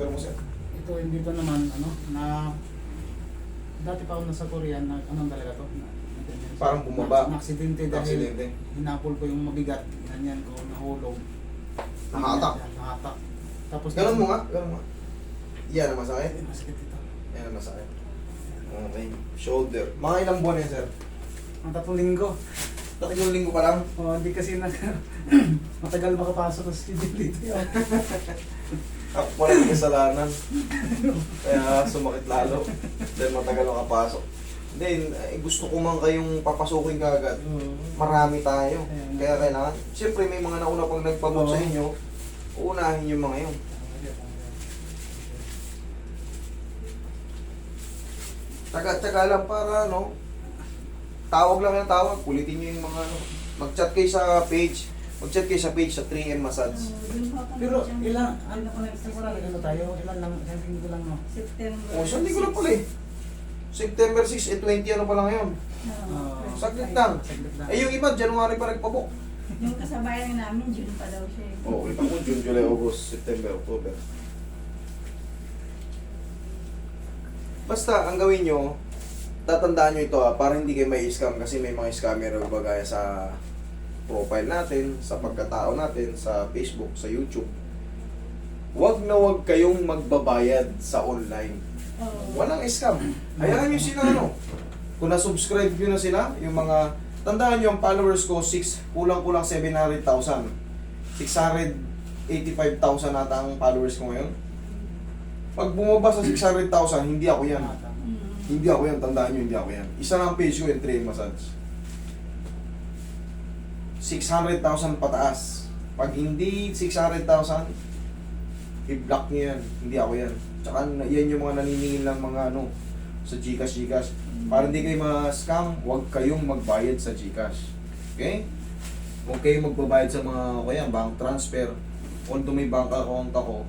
software mo, sir? Ito, hindi to naman, ano, na dati pa ako nasa Korea, na, anong talaga to? Parang bumaba. Na-aksidente dahil Aksidente. hinapol ko yung mabigat, ganyan ko, nahulog. Nakahatak. Nakahatak. Tapos, Ganun mo nga, ganun mo nga. Yan ang masakit. Ay, masakit ito. Yan ang masakit. Okay. Shoulder. Mga ilang buwan yan, sir? Ang 3 linggo. Tatlong linggo pa lang. Hindi kasi matagal makapasok sa schedule dito yun. Ako pala yung kasalanan. Kaya sumakit lalo. Dahil matagal makapasok. Then, gusto ko man kayong papasukin kaagad. Marami tayo. Kaya kailangan. Siyempre, may mga nauna pang nagpabot sa inyo. Uunahin yung mga yun. Tsaga-tsaga lang para, no? Tawag lang yung tawag. Kulitin nyo yung mga, ano. Mag-chat kayo sa page. Mag-chat kayo sa page sa 3M Massage. Pero ilan, ano ko nagsimula na gano'n tayo? Ilan lang, isang linggo lang, no? September. O, isang linggo lang pala eh. September 6, 20 ano pa lang ngayon. Saglit lang. Saglit lang. Eh yung iba, January pa nagpabok. Yung kasabayan namin, June pa daw siya. Oo, kita mo, June, July, August, September, October. Basta, ang gawin nyo, tatandaan nyo ito para hindi kayo may scam kasi may mga scammer bagaya sa profile natin, sa pagkatao natin, sa Facebook, sa YouTube. Huwag na huwag kayong magbabayad sa online. Walang scam. Hayaan nyo sila, ano, kung na-subscribe nyo na sila, yung mga, tandaan nyo, ang followers ko, kulang-kulang 700,000. 685,000 nata ang followers ko ngayon. Pag bumaba sa 600,000, hindi ako yan. Hindi ako yan, tandaan nyo, hindi ako yan. Isa lang ang page ko yung 3 Massage. 600,000 pataas. Pag hindi 600,000, i-block nyo yan. Hindi ako yan. Tsaka yan yung mga naniningil ng mga ano, sa Gcash. Para hindi kayo ma-scam, huwag kayong magbayad sa Gcash. Okay? Huwag kayong magbabayad sa mga kaya, bank transfer. Although may bank account ako,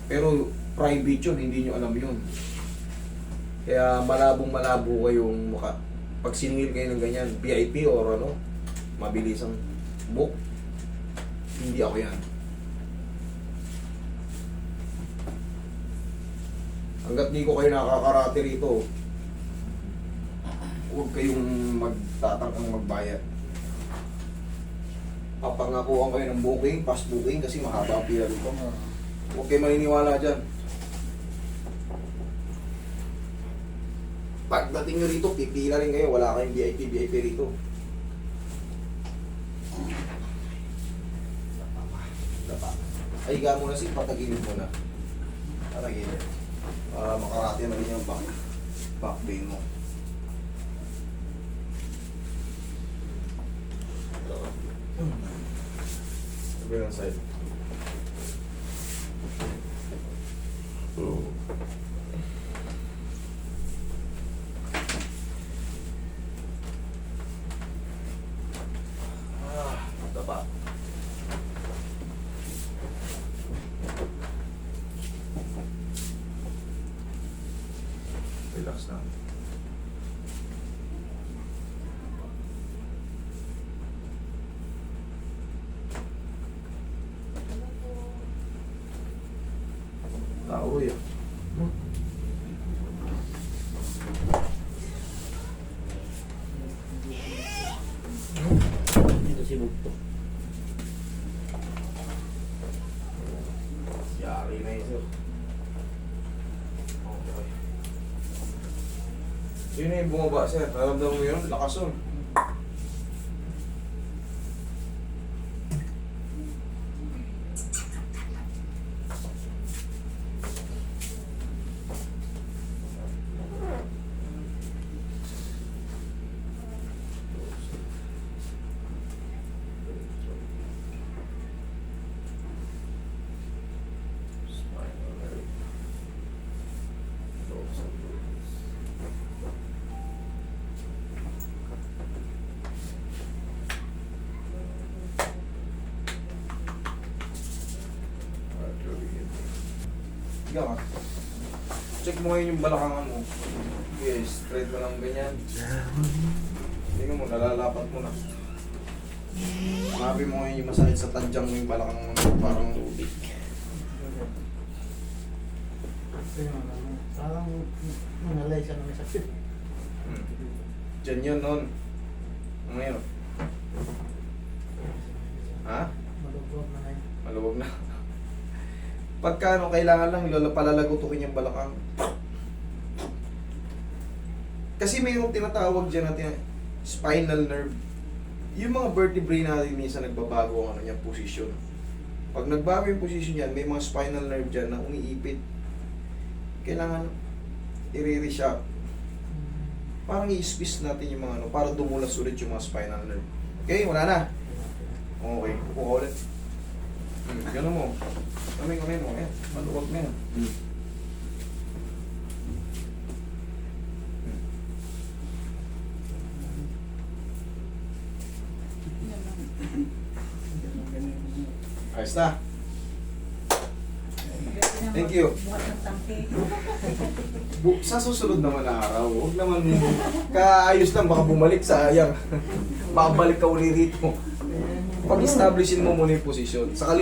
pero private yun, hindi nyo alam yun. Kaya malabong-malabo kayong mukha. Pag siningil kayo ng ganyan, VIP or ano, mabilis ang book, hindi ako yan. Hanggat di ko kayo nakakarate rito, huwag kayong magtatangkang magbayad. Papangakuhan kayo ng booking, fast booking kasi mahaba ang pila dito. Huwag kayo maniniwala dyan. Pagdating nyo rito, pipila rin kayo. Wala kayong VIP rito. Ahiga mo na si patagilid mo na. Patagilid. Para makarate na rin yung back pain mo. Sabi ng side. Tapa. Relax na. Tao yan. Dito si Bugto. Yari na yun, sir. Okay. Yun na yung bumaba, sir. Naramdaman mo yun? Lakas yun. Higa ka. Check mo ngayon yung balakangan mo. Yes, straight mo lang ganyan. Tingnan mo, nalalapat mo na. Sabi mo ngayon yung masakit sa tadyang mo yung balakang mo, parang tubig. Ito yung ano, parang nangalay siya na may sakit. Diyan yun nun. Ngayon. Ha? Malubog na ngayon. Maluwag na. Pagka ano, kailangan lang palalagutukin yung balakang. Kasi may yung tinatawag dyan natin spinal nerve. Yung mga vertebrae natin minsan nagbabago ang ano niyang posisyon. Pag nagbago yung posisyon yan, may mga spinal nerve dyan na umiipit. Kailangan i-re-reshock. Parang i-squeeze natin yung mga ano, para dumulas ulit yung mga spinal nerve. Okay, wala na. Okay, kukuha ulit. Gano'n mo. Kamay mo. Ayan, maluwag na yan. Ayos na. Thank you. Buhat ng tangke. Sa susunod naman na araw, huwag naman kaayos lang, baka bumalik, sayang. Baka balik ka uli rito. Pag-establishin mo muna yung posisyon. Sa